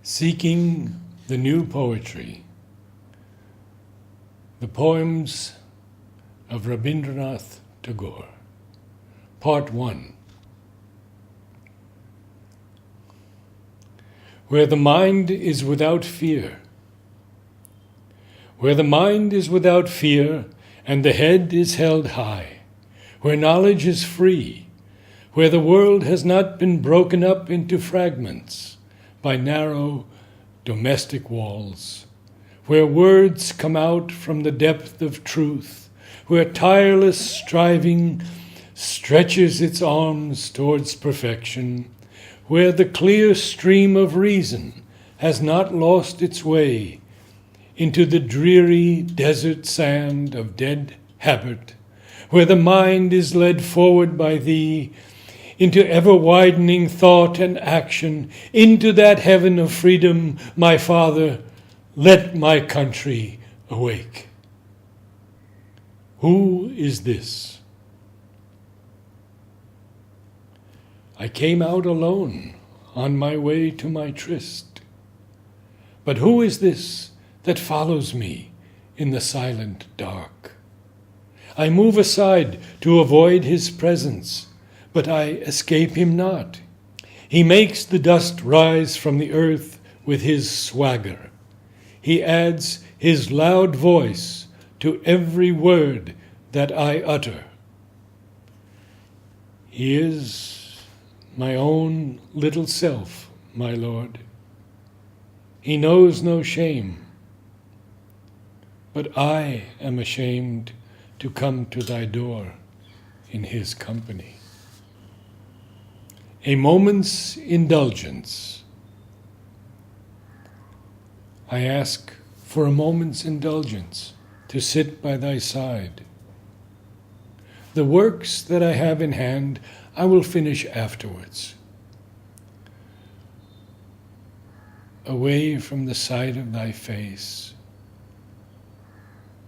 Seeking the New Poetry, the poems of Rabindranath Tagore, Part 1. Where the mind is without fear, where the mind is without fear and the head is held high, where knowledge is free, where the world has not been broken up into fragments by narrow domestic walls, where words come out from the depth of truth, where tireless striving stretches its arms towards perfection, where the clear stream of reason has not lost its way into the dreary desert sand of dead habit, where the mind is led forward by thee into ever-widening thought and action, into that heaven of freedom, my Father, let my country awake. Who is this? I came out alone on my way to my tryst. But who is this that follows me in the silent dark? I move aside to avoid his presence, but I escape him not. He makes the dust rise from the earth with his swagger. He adds his loud voice to every word that I utter. He is my own little self, my Lord. He knows no shame, but I am ashamed to come to thy door in his company. A moment's indulgence. I ask for a moment's indulgence to sit by thy side. The works that I have in hand I will finish afterwards. Away from the sight of thy face,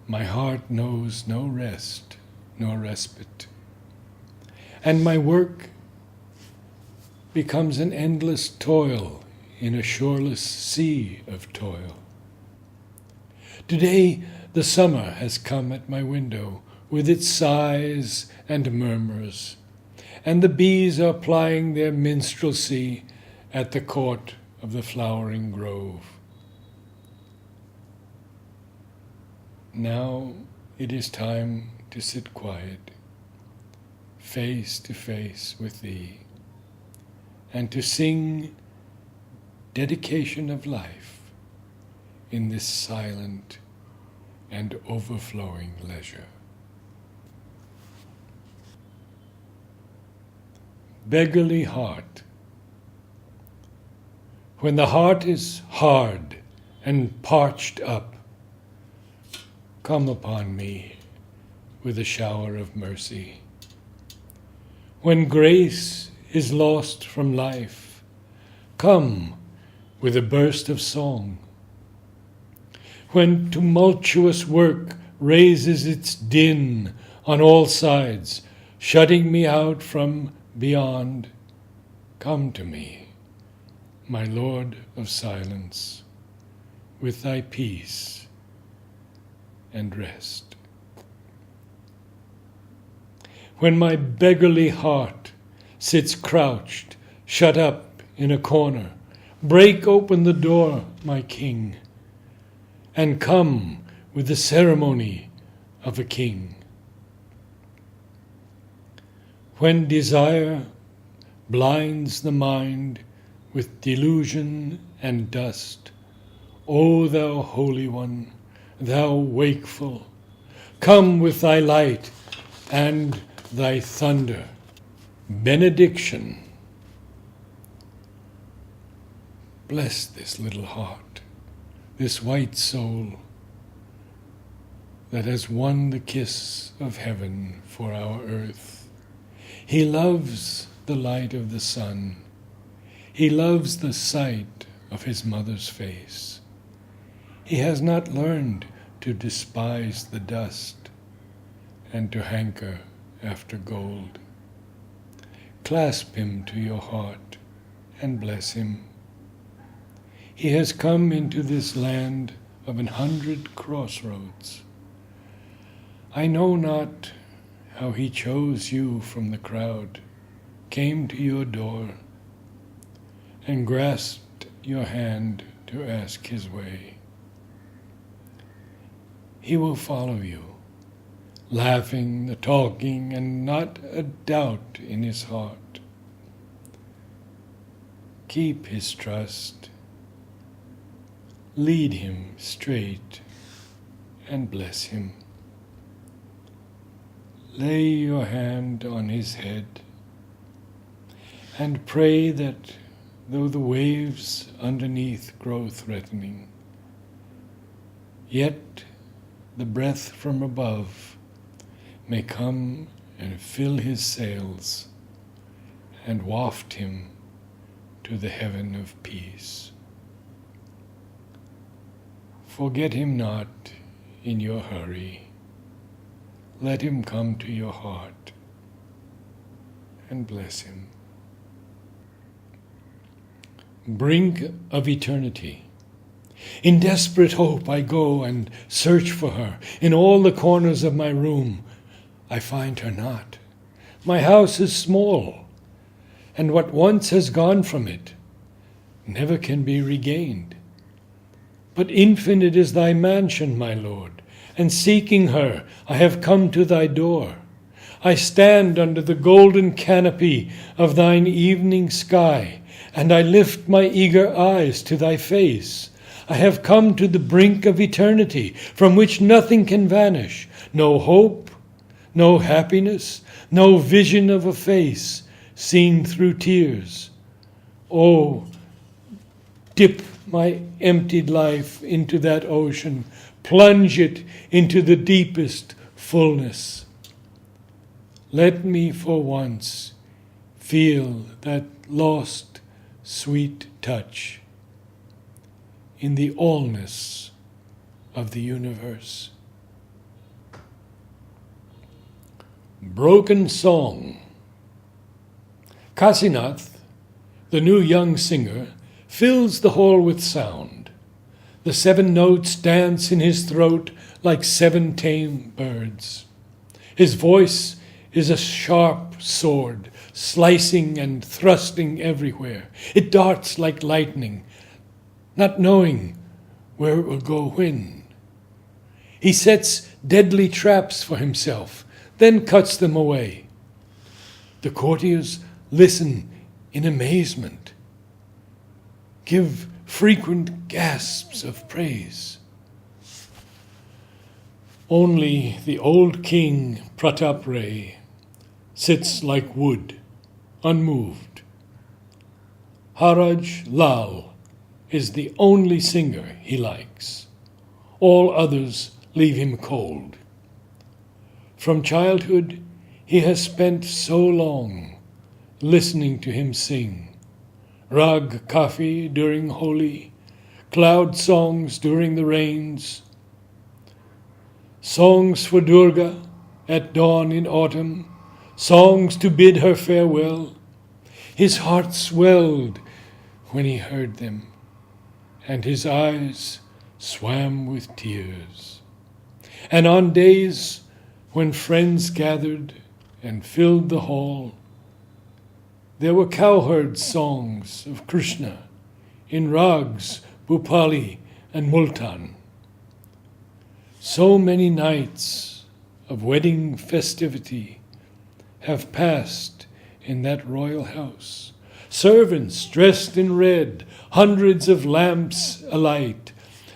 my heart knows no rest nor respite, and my work becomes an endless toil in a shoreless sea of toil. Today the summer has come at my window with its sighs and murmurs, and the bees are plying their minstrelsy at the court of the flowering grove. Now it is time to sit quiet, face to face with thee, and to sing dedication of life in this silent and overflowing leisure. Beggarly heart. When the heart is hard and parched up, come upon me with a shower of mercy. When grace is lost from life, come with a burst of song. When tumultuous work raises its din on all sides, shutting me out from beyond, come to me, my Lord of silence, with thy peace and rest. When my beggarly heart sits crouched, shut up in a corner, break open the door, my King, and come with the ceremony of a king. When desire blinds the mind with delusion and dust, O thou Holy One, thou wakeful, come with thy light and thy thunder. Benediction. Bless this little heart, this white soul that has won the kiss of heaven for our earth. He loves the light of the sun. He loves the sight of his mother's face. He has not learned to despise the dust and to hanker after gold. Clasp him to your heart and bless him. he has come into this land of 100 crossroads. I know not how he chose you from the crowd, came to your door, and grasped your hand to ask his way. He will follow you, laughing, the talking, and not a doubt in his heart. Keep his trust, lead him straight, and bless him. Lay your hand on his head, and pray that though the waves underneath grow threatening, yet the breath from above may come and fill his sails and waft him to the heaven of peace. Forget him not in your hurry. Let him come to your heart and bless him. Brink of Eternity. In desperate hope I go and search for her. In all the corners of my room I find her not. My house is small, and what once has gone from it never can be regained. But infinite is thy mansion, my Lord, and seeking her I have come to thy door. I stand under the golden canopy of thine evening sky, and I lift my eager eyes to thy face. I have come to the brink of eternity, from which nothing can vanish, no hope, no happiness, no vision of a face seen through tears. Oh, dip my emptied life into that ocean, plunge it into the deepest fullness. Let me for once feel that lost sweet touch in the allness of the universe. Broken Song. Kasinath, the new young singer, fills the hall with sound. The 7 notes dance in his throat like 7 tame birds. His voice is a sharp sword, slicing and thrusting everywhere. It darts like lightning, not knowing where it will go when. He sets deadly traps for himself, then cuts them away. The courtiers listen in amazement, give frequent gasps of praise. Only the old king Pratap Ray sits like wood, unmoved. Haraj Lal is the only singer he likes. All others leave him cold. From childhood, he has spent so long listening to him sing. Rag Kafi during Holi, cloud songs during the rains, songs for Durga at dawn in autumn, songs to bid her farewell. His heart swelled when he heard them, and his eyes swam with tears. And on days when friends gathered and filled the hall, there were cowherd songs of Krishna in rags, Bhupali, and Multan. So many nights of wedding festivity have passed in that royal house. Servants dressed in red, hundreds of lamps alight,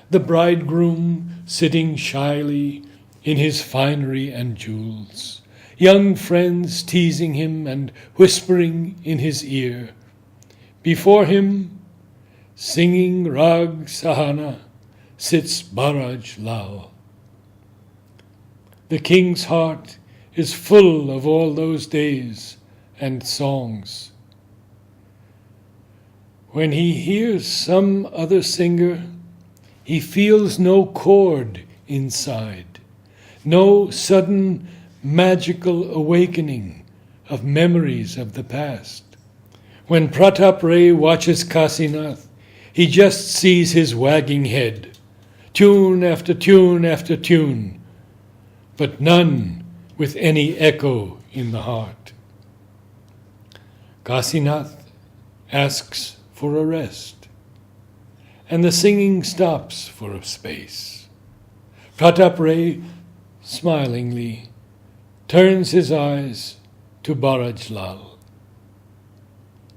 the bridegroom sitting shyly in his finery and jewels, young friends teasing him and whispering in his ear. Before him, singing Rag Sahana, sits Baraj Lal. The king's heart is full of all those days and songs. When he hears some other singer, he feels no chord inside, no sudden magical awakening of memories of the past. When Pratap Ray watches Kasinath, He just sees his wagging head, tune after tune after tune, but none with any echo in the heart. Kasinath asks for a rest, and the singing stops for a space. Pratap Ray smilingly turns his eyes to Baraj Lal.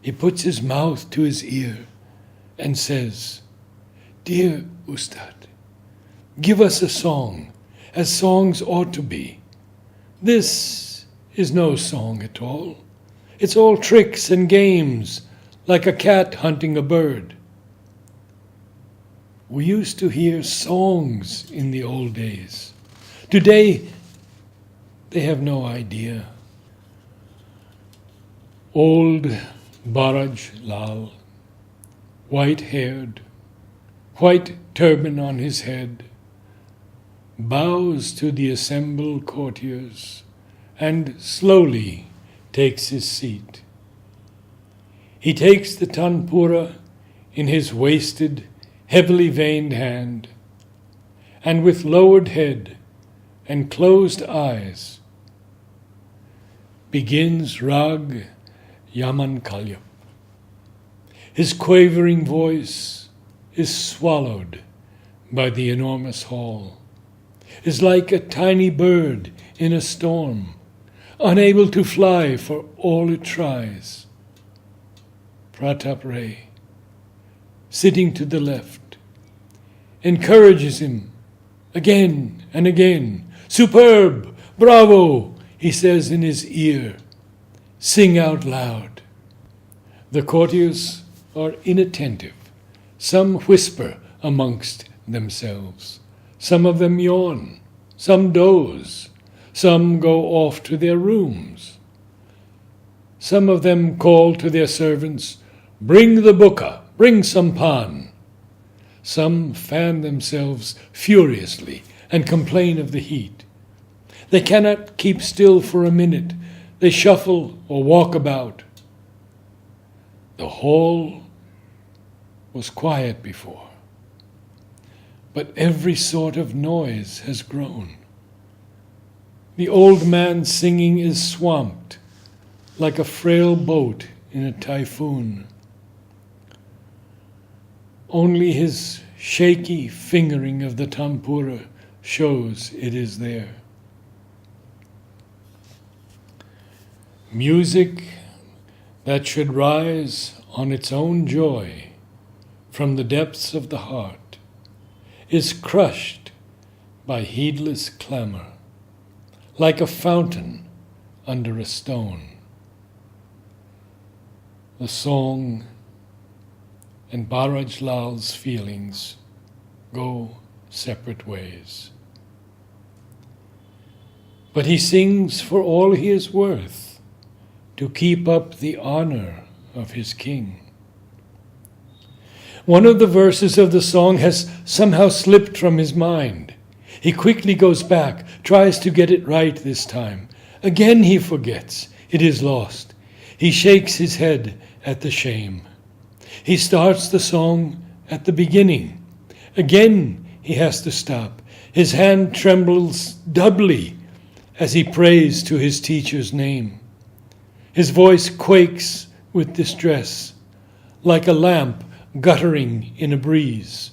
He puts his mouth to his ear and says, "Dear Ustad, give us a song, as songs ought to be. This is no song at all. It's all tricks and games, like a cat hunting a bird. We used to hear songs in the old days. Today, they have no idea." Old Baraj Lal, white-haired, white turban on his head, bows to the assembled courtiers and slowly takes his seat. He takes the tanpura in his wasted, heavily veined hand, and with lowered head and closed eyes begins Rag Yaman Kalyap. His quavering voice is swallowed by the enormous hall, is like a tiny bird in a storm, unable to fly for all it tries. Pratap Ray, sitting to the left, encourages him again and again. "Superb! Bravo!" he says in his ear. "Sing out loud." The courtiers are inattentive. Some whisper amongst themselves. Some of them yawn. Some doze. Some go off to their rooms. Some of them call to their servants, "Bring the buka, bring some pan." Some fan themselves furiously and complain of the heat. They cannot keep still for a minute. They shuffle or walk about. The hall was quiet before, but every sort of noise has grown. The old man singing is swamped like a frail boat in a typhoon. Only his shaky fingering of the tanpura shows it is there. Music that should rise on its own joy from the depths of the heart is crushed by heedless clamor, like a fountain under a stone. The song and Baraj Lal's feelings go separate ways. But he sings for all he is worth, to keep up the honor of his king. One of the verses of the song has somehow slipped from his mind. He quickly goes back, tries to get it right this time. Again he forgets. It is lost. He shakes his head at the shame. He starts the song at the beginning. Again he has to stop. His hand trembles doubly as he prays to his teacher's name. His voice quakes with distress, like a lamp guttering in a breeze.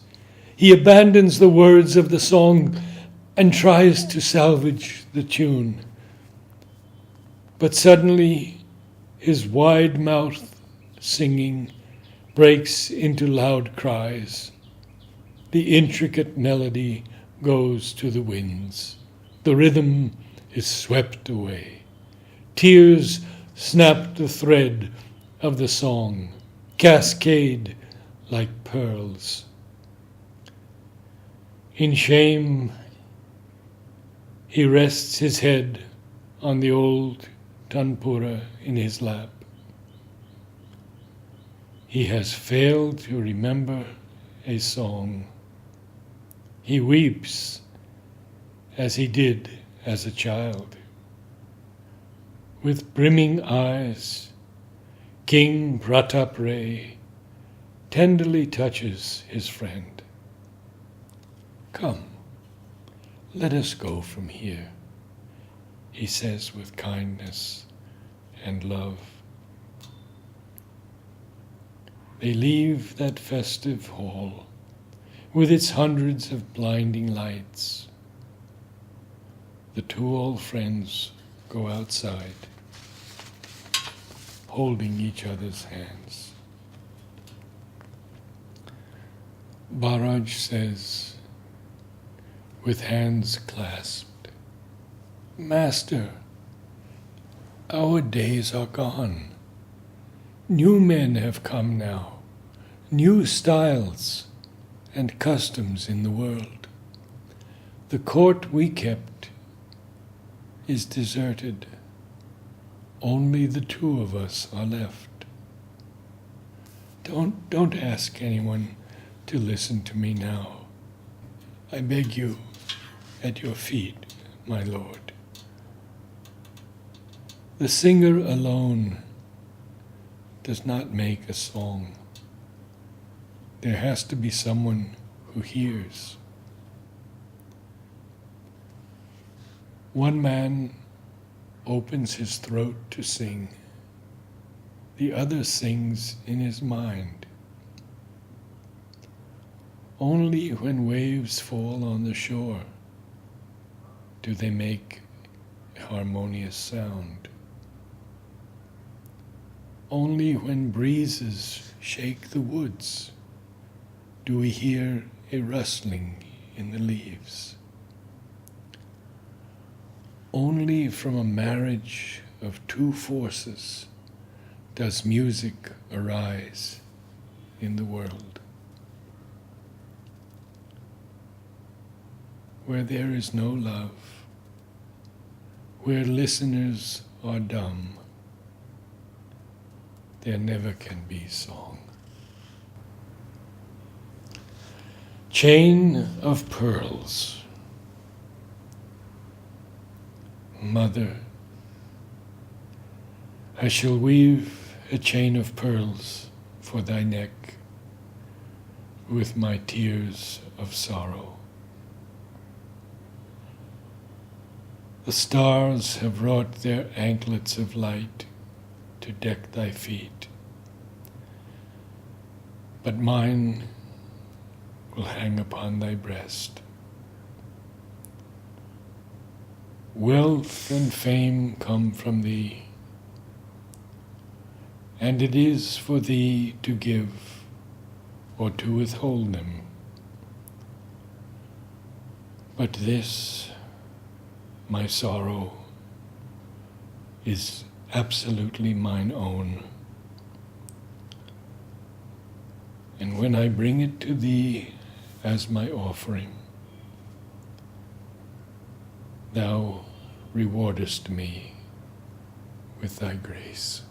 He abandons the words of the song and tries to salvage the tune. But suddenly, his wide mouth singing breaks into loud cries. The intricate melody goes to the winds. The rhythm is swept away. Tears snap the thread of the song, cascade like pearls. In shame, he rests his head on the old tanpura in his lap. He has failed to remember a song. He weeps as he did as a child. With brimming eyes, King Pratap Ray tenderly touches his friend. "Come, let us go from here," he says with kindness and love. They leave that festive hall with its hundreds of blinding lights. The two old friends go outside, holding each other's hands. Baraj says, with hands clasped, "Master, our days are gone. New men have come now, new styles and customs in the world. The court we kept is deserted. Only the two of us are left. Don't ask anyone to listen to me now. I beg you at your feet, my lord. The singer alone does not make a song. There has to be someone who hears. One man opens his throat to sing. The other sings in his mind. Only when waves fall on the shore do they make a harmonious sound. Only when breezes shake the woods do we hear a rustling in the leaves. Only from a marriage of two forces does music arise in the world. Where there is no love, where listeners are dumb, there never can be song. Chain of pearls. Mother, I shall weave a chain of pearls for thy neck with my tears of sorrow. The stars have wrought their anklets of light to deck thy feet, but mine will hang upon thy breast. Wealth and fame come from thee, and it is for thee to give or to withhold them. But this, my sorrow, is absolutely mine own. And when I bring it to thee as my offering, thou rewardest me with thy grace.